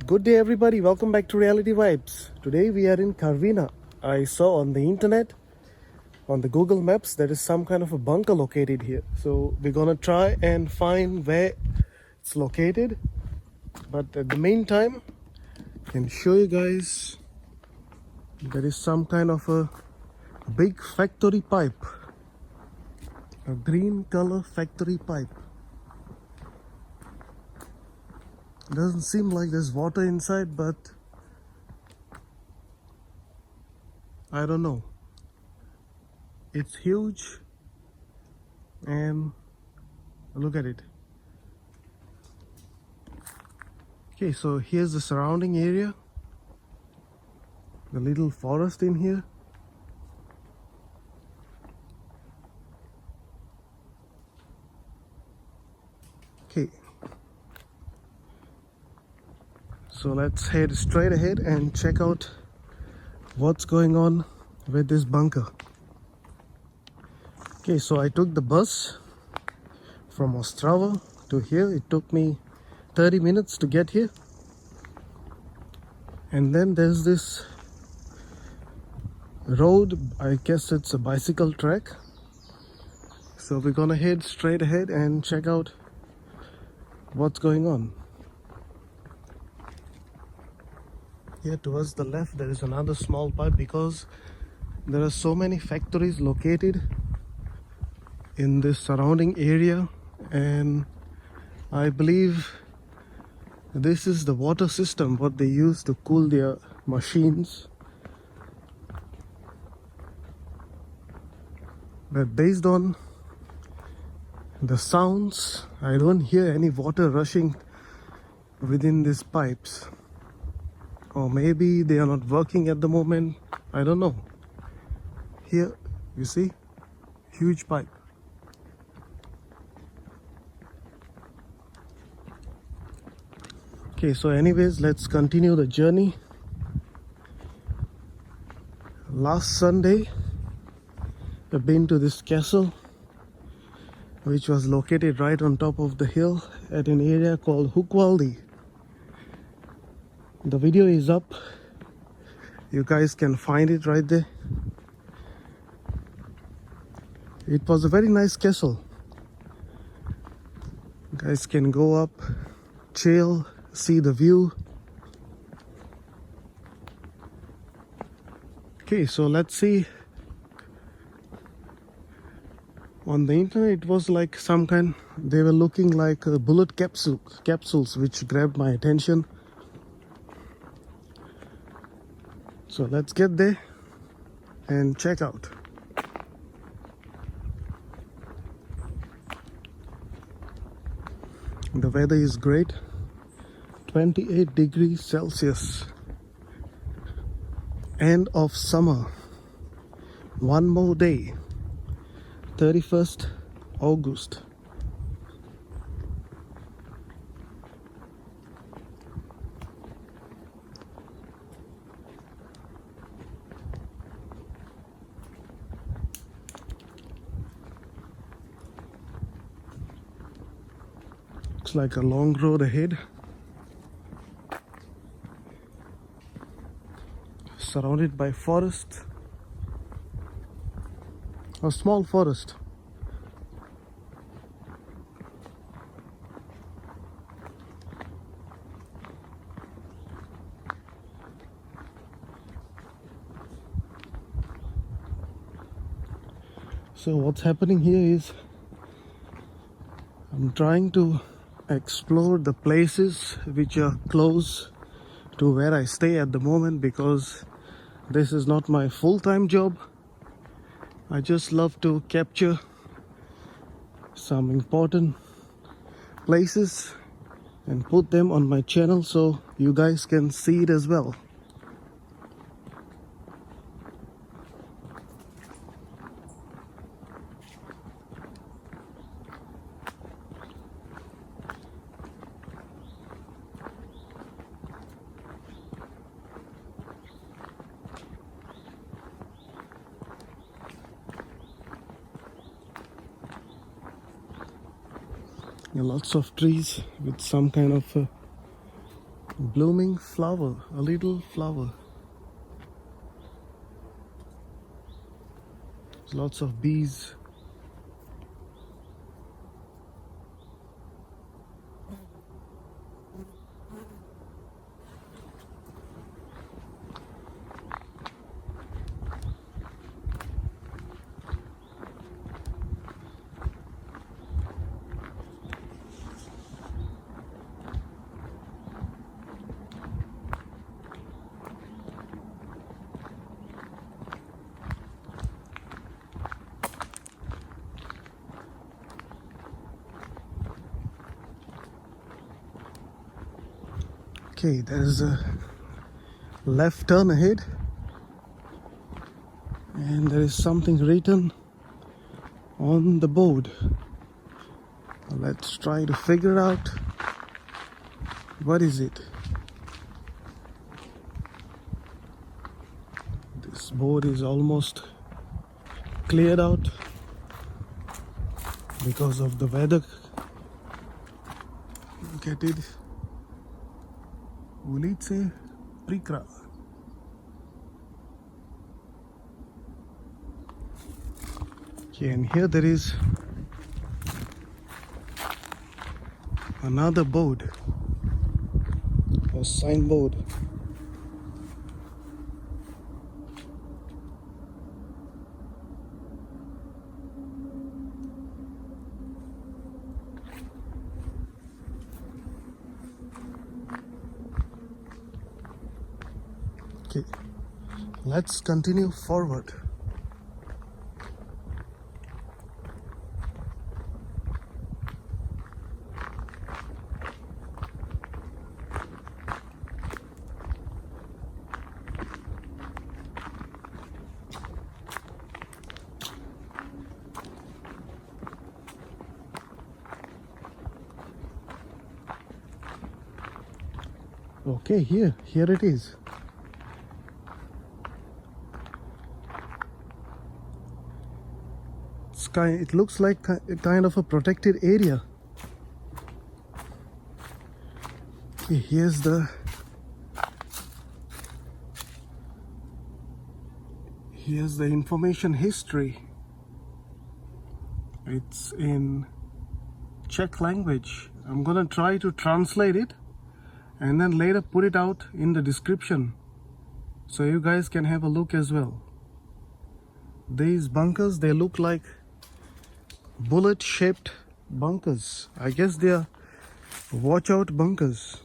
Good day everybody, welcome back to Reality Vibes. Today we are in Karviná. I saw on the internet, on the Google Maps, there is some kind of a bunker located here. So we're gonna try and find where it's located. But at the meantime, I can show you guys there is some kind of a big factory pipe. A green color factory pipe. Doesn't seem like there's water inside, but I don't know. It's huge and look at it. Okay, so here's the surrounding area. The little forest in here. Okay. So let's head straight ahead and check out what's going on with this bunker. Okay, so I took the bus from Ostrava to here. It took me 30 minutes to get here. And then there's this road, I guess it's a bicycle track. So we're gonna head straight ahead and check out what's going on. Here towards the left there is another small pipe because there are so many factories located in this surrounding area, and I believe this is the water system what they use to cool their machines. But based on the sounds, I don't hear any water rushing within these pipes. Or maybe they are not working at the moment, I don't know. Here you see, huge pipe. Okay, so anyways, let's continue the journey. Last Sunday I've been to this castle which was located right on top of the hill at an area called Hukvaldi. The video is up, you guys can find it right there. It was a very nice castle. You guys can go up, chill, see the view. Okay, so let's see. On the internet it was like some kind, they were looking like bullet capsules which grabbed my attention. So let's get there and check out. The weather is great, 28 degrees Celsius. End of summer. One more day, 31st August. Looks like a long road ahead, surrounded by forest, a small forest. So what's happening here is I'm trying to explore the places which are close to where I stay at the moment, because this is not my full-time job. I just love to capture some important places and put them on my channel so you guys can see it as well. Lots of trees with some kind of Blooming flower, a little flower. Lots of bees. Okay, there is a left turn ahead, and there is something written on the board. Let's try to figure out what is it. This board is almost cleared out because of the weather. Look at it. Ulice Prikra. Okay, and here there is another board, a signboard. Okay, let's continue forward. Okay, here it is. It looks like a kind of a protected area. Okay, here's the information history. It's in Czech language. I'm gonna try to translate it and then later put it out in the description so you guys can have a look as well. These bunkers, they look like bullet shaped bunkers. I guess they are watch out bunkers.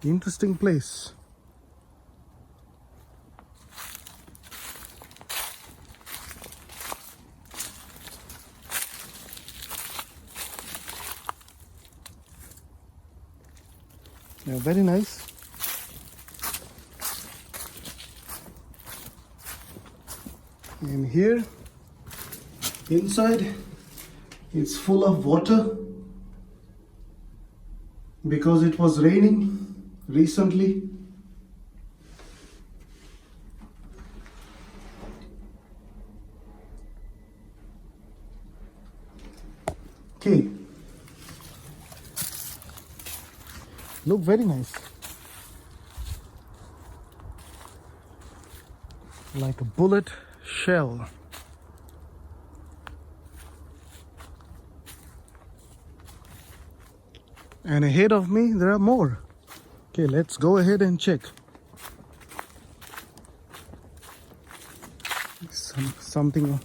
Interesting place. Yeah, very nice. And here inside it's full of water because it was raining recently. Okay, look very nice, like a bullet shell. And ahead of me there are more. Okay, let's go ahead and check. Something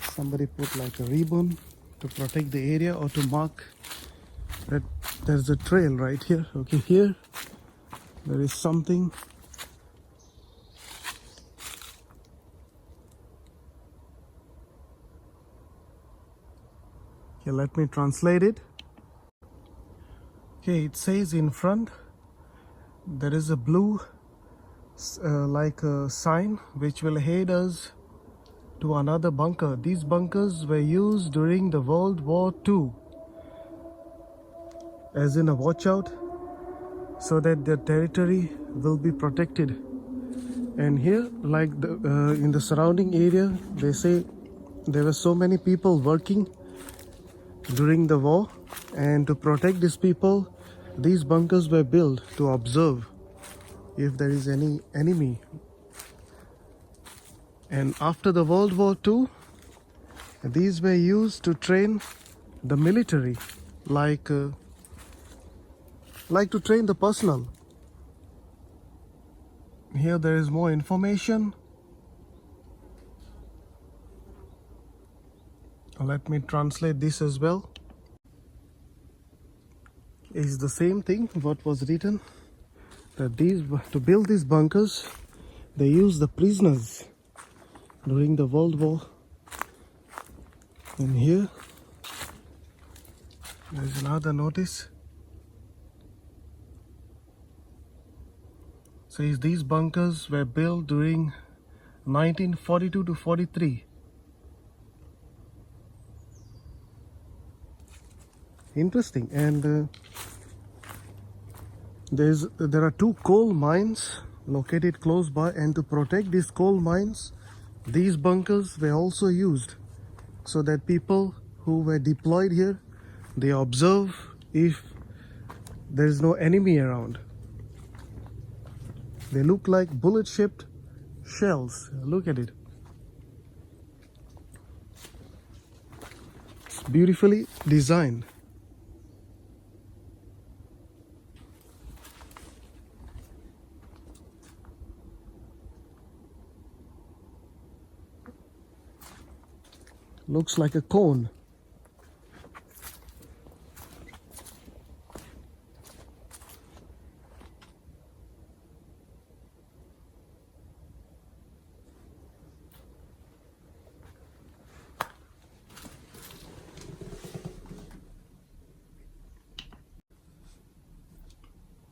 somebody put like a ribbon to protect the area or to mark that there's a trail right here. Okay, here there is something. Okay, let me translate it. Okay, it says in front there is a blue like a sign which will head us to another bunker. These bunkers were used during the World War II as in a watch out so that their territory will be protected. And here, like in the surrounding area, they say There were so many people working during the war, and to protect these people, these bunkers were built to observe if there is any enemy. And after the World War II, these were used to train the military, like to train the personnel. Here there is more information. Let me translate this as well. It's the same thing what was written, that to build these bunkers, they used the prisoners during the World War. And here there's another notice. Says these bunkers were built during 1942 to 43. Interesting. And there are two coal mines located close by, and to protect these coal mines, these bunkers were also used so that people who were deployed here, they observe if there is no enemy around. They look like bullet-shaped shells. Look at it. It's beautifully designed. Looks like a cone.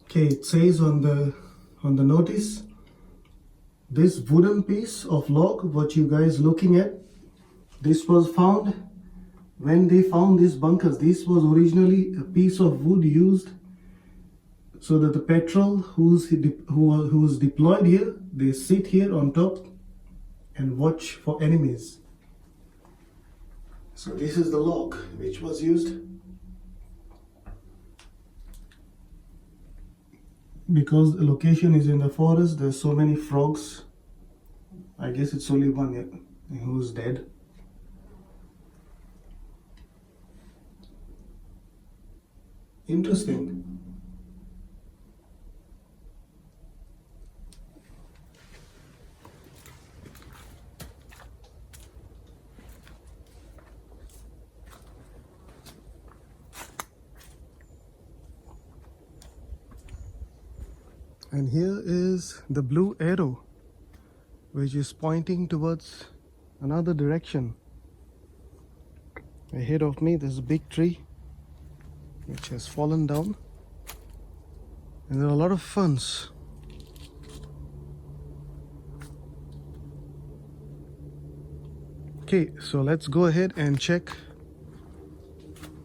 Okay, it says on the notice, this wooden piece of log, what you guys looking at, this was found when they found these bunkers. This was originally a piece of wood used so that the patrol who was deployed here, they sit here on top and watch for enemies. So this is the log which was used. Because the location is in the forest, there's so many frogs. I guess it's only one who's dead. Interesting. And here is the blue arrow, which is pointing towards another direction. Ahead of me, there's a big tree which has fallen down, and there are a lot of ferns. Okay, so let's go ahead and check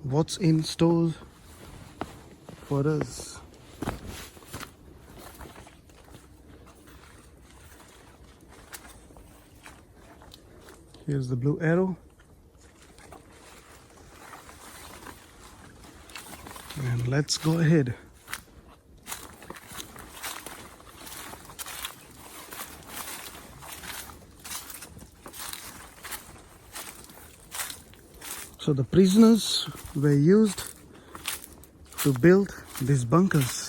what's in store for us. Here's the blue arrow. And let's go ahead. So the prisoners were used to build these bunkers.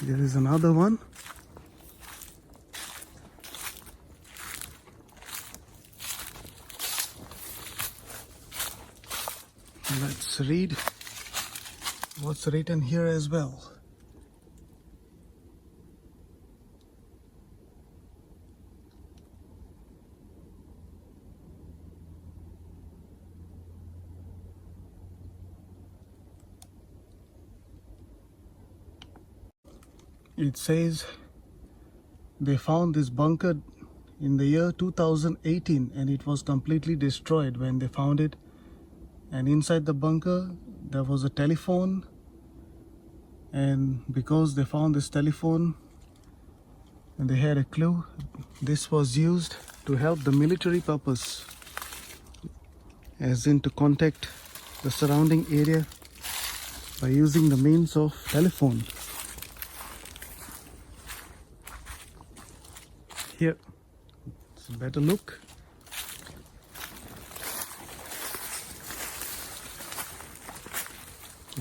There is another one. Let's read what's written here as well. It says they found this bunker in the year 2018 and it was completely destroyed when they found it. And inside the bunker there was a telephone and because they found this telephone and they had a clue, this was used to help the military purpose, as in to contact the surrounding area by using the means of telephone. Here, it's a better look.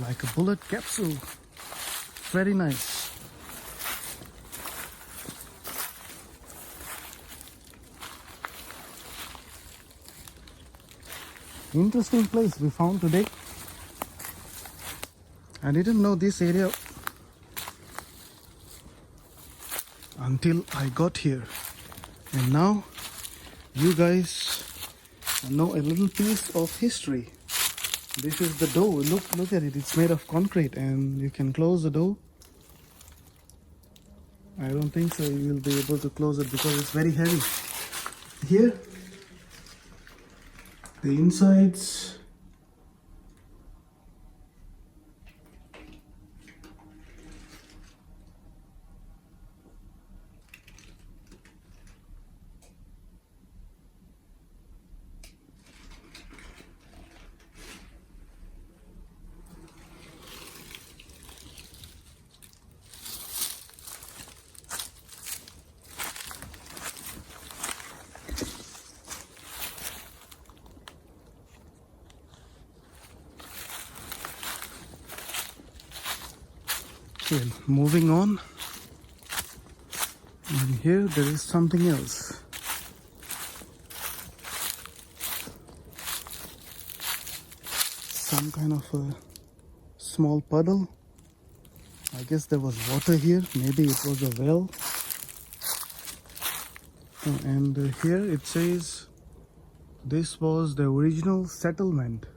Like a bullet capsule. Very nice. Interesting place we found today. I didn't know this area until I got here. And now you guys know a little piece of history. This is the door. Look at it. It's made of concrete and you can close the door. I don't think so you will be able to close it because it's very heavy. Here, the insides. Okay, moving on. And here there is something else. Some kind of a small puddle. I guess there was water here. Maybe it was a well. And here it says this was the original settlement.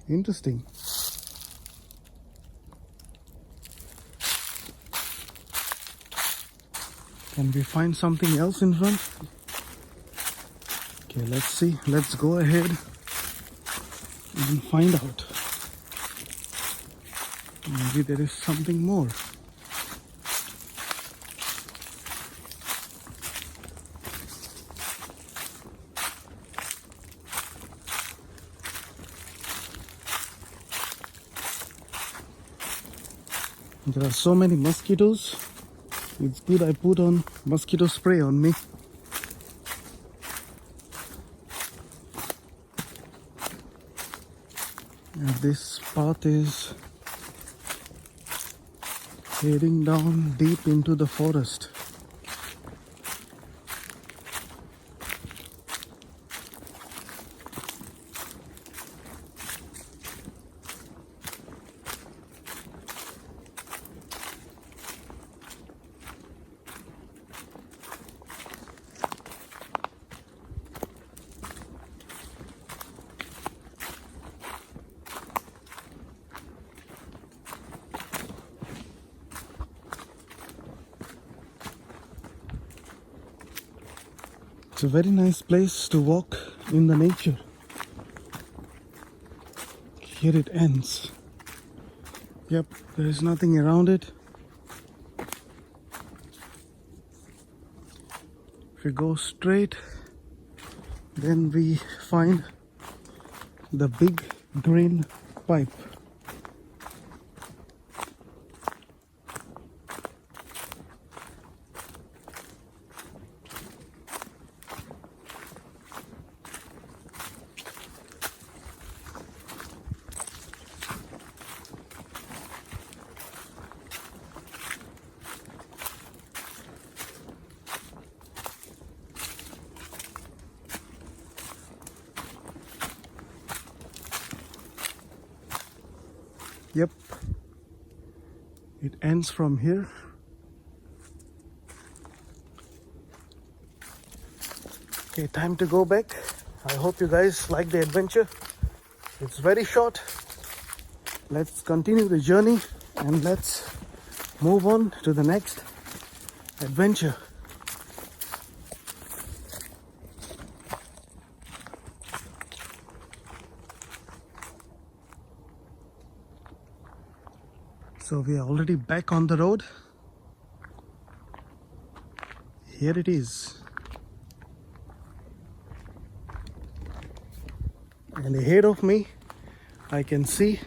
Interesting. Can we find something else in front? Okay, let's see. Let's go ahead and find out. Maybe there is something more. There are so many mosquitoes. It's good I put on mosquito spray on me. And this path is heading down deep into the forest. It's a very nice place to walk in the nature. Here it ends. Yep, there is nothing around it. If we go straight, then we find the big green pipe. Yep, it ends from here. Okay, time to go back. I hope you guys like the adventure. It's very short. Let's continue the journey and let's move on to the next adventure. So we are already back on the road. Here it is. And ahead of me, I can see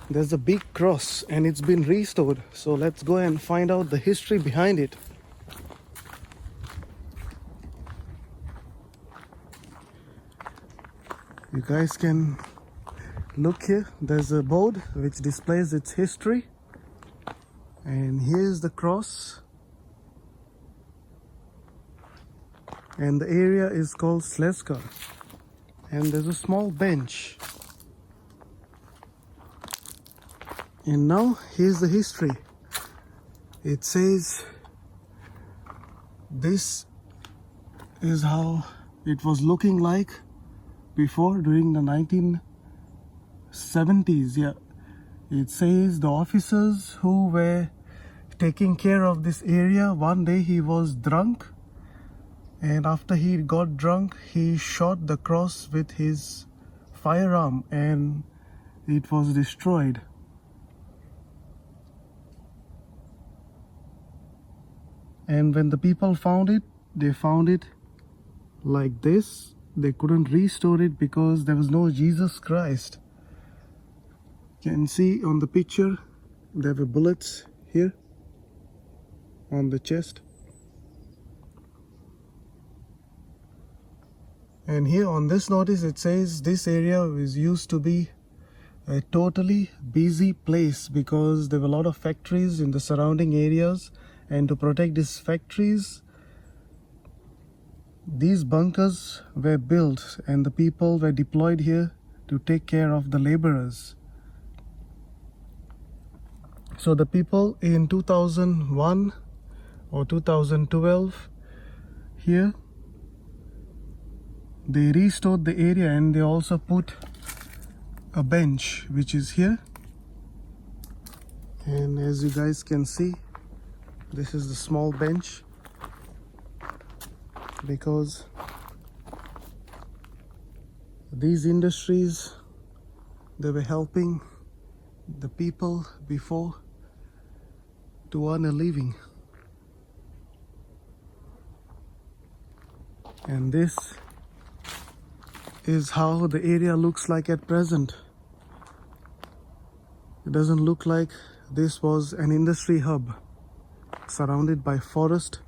there's a big cross and it's been restored. So let's go and find out the history behind it. You guys can look here. There's a board which displays its history. And here's the cross. And the area is called Sleska. And there's a small bench. And now here's the history. It says this is how it was looking like before, during the 1970s. Yeah, it says the officers who were taking care of this area, one day he was drunk, and after he got drunk he shot the cross with his firearm and it was destroyed. And when the people found it, they found it like this. They couldn't restore it because there was no Jesus Christ. You can see on the picture there were bullets here on the chest. And here on this notice it says this area used to be a totally busy place because there were a lot of factories in the surrounding areas, and to protect these factories, these bunkers were built and the people were deployed here to take care of the laborers. So the people in 2001 or 2012 here, they restored the area and they also put a bench which is here. And as you guys can see, this is the small bench because these industries, they were helping the people before to earn a living. And this is how the area looks like at present. It doesn't look like this was an industry hub surrounded by forest.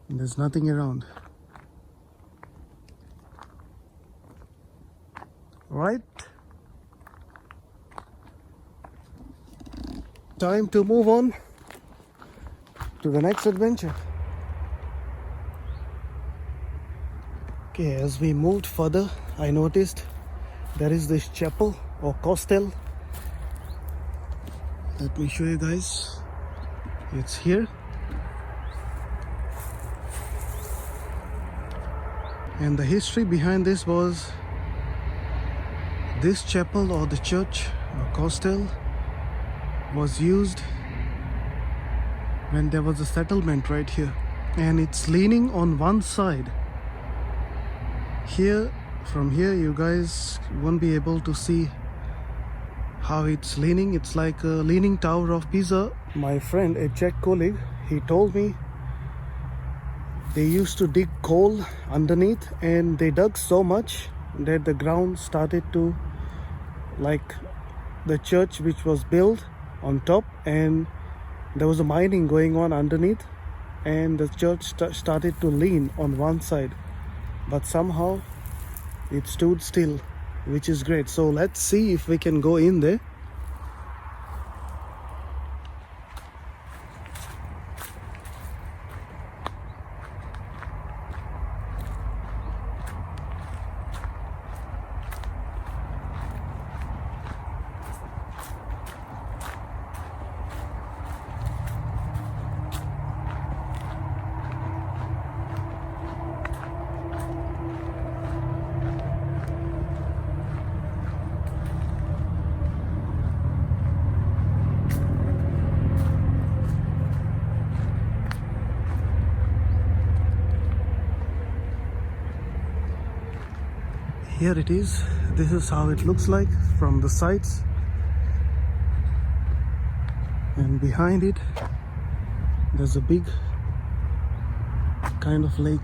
And there's nothing around. Right? Time to move on to the next adventure. Okay, as we moved further, I noticed there is this chapel or costel. Let me show you guys. It's here. And the history behind this was this chapel or the church or costel was used when there was a settlement right here. And it's leaning on one side. Here, from here, you guys won't be able to see how it's leaning. It's like a Leaning Tower of Pisa. My friend, a Czech colleague, he told me they used to dig coal underneath, and they dug so much that the ground started to, like the church which was built on top, and there was a mining going on underneath, and the church started to lean on one side. But somehow it stood still, which is great. So let's see if we can go in there. here it is. This is how it looks like from the sides. And behind it, there's a big kind of lake.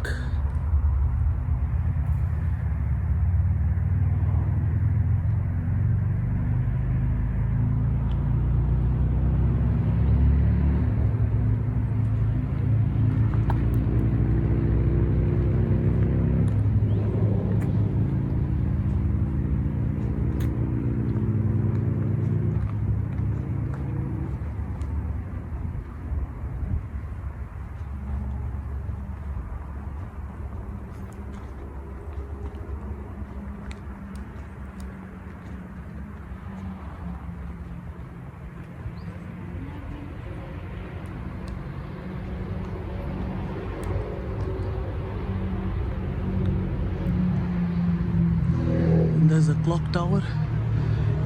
There's a clock tower.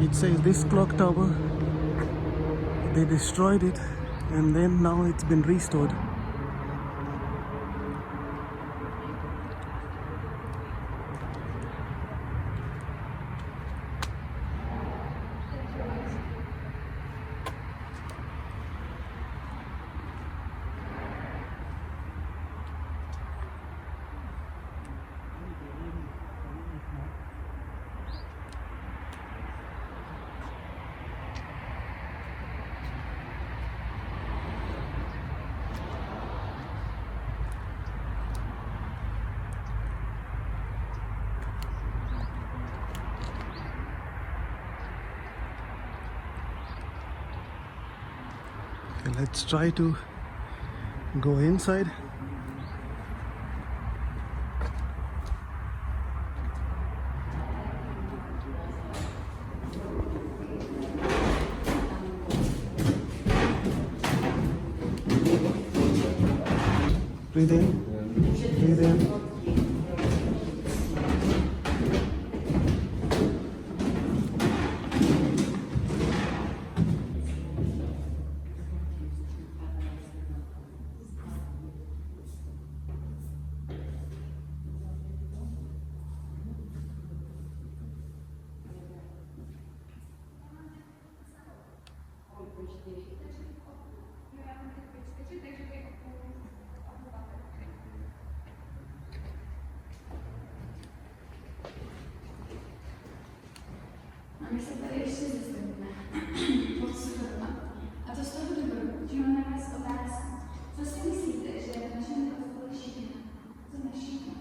It says this clock tower, they destroyed it and then now it's been restored. Okay, let's try to go inside. Breathe in, breathe in. A my se tady ještě zastavíme. A to z toho důvodu, že mám na vás otázku. Co si myslíte, že je v našem kostele šikina? Co nešikina?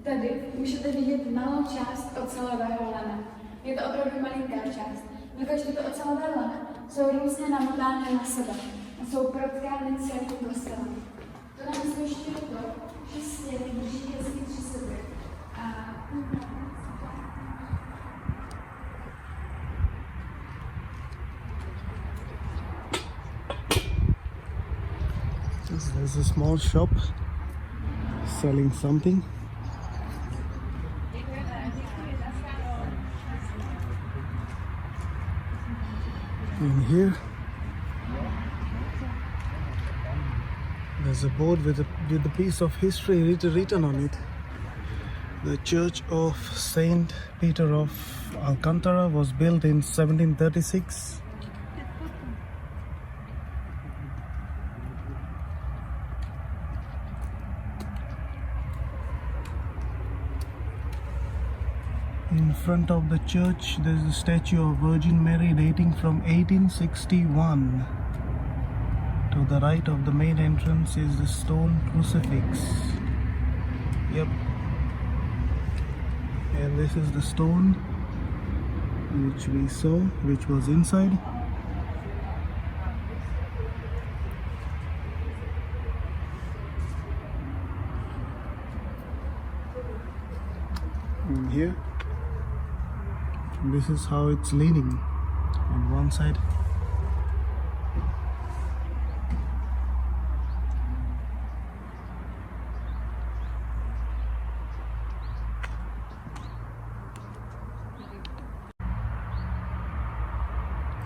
Tady můžete vidět malou část ocelového lana. Je to opravdu malinká část. Jakož tyto ocelové lana jsou různě namotány na sebe a jsou protkány celým kostelem. To nám zjišťuje to, že stěny drží hezky při sobě. There's a small shop selling something. And here there's There's a board with a piece of history written on it. The Church of Saint Peter of Alcantara was built in 1736. In front of the church there is a statue of Virgin Mary dating from 1861. To the right of the main entrance is the stone crucifix. Yep. And this is the stone which we saw, which was inside. And here, this is how it's leaning on one side.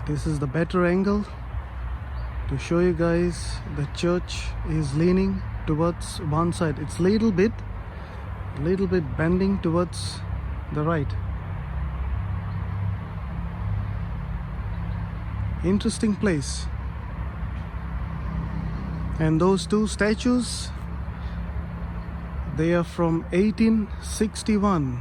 This is the better angle to show you guys the church is leaning towards one side. It's little bit bending towards the right. Interesting place. And those two statues, they are from 1861.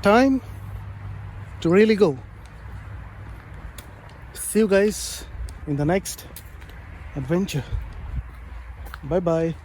Time to really go. See you guys in the next adventure. Bye bye.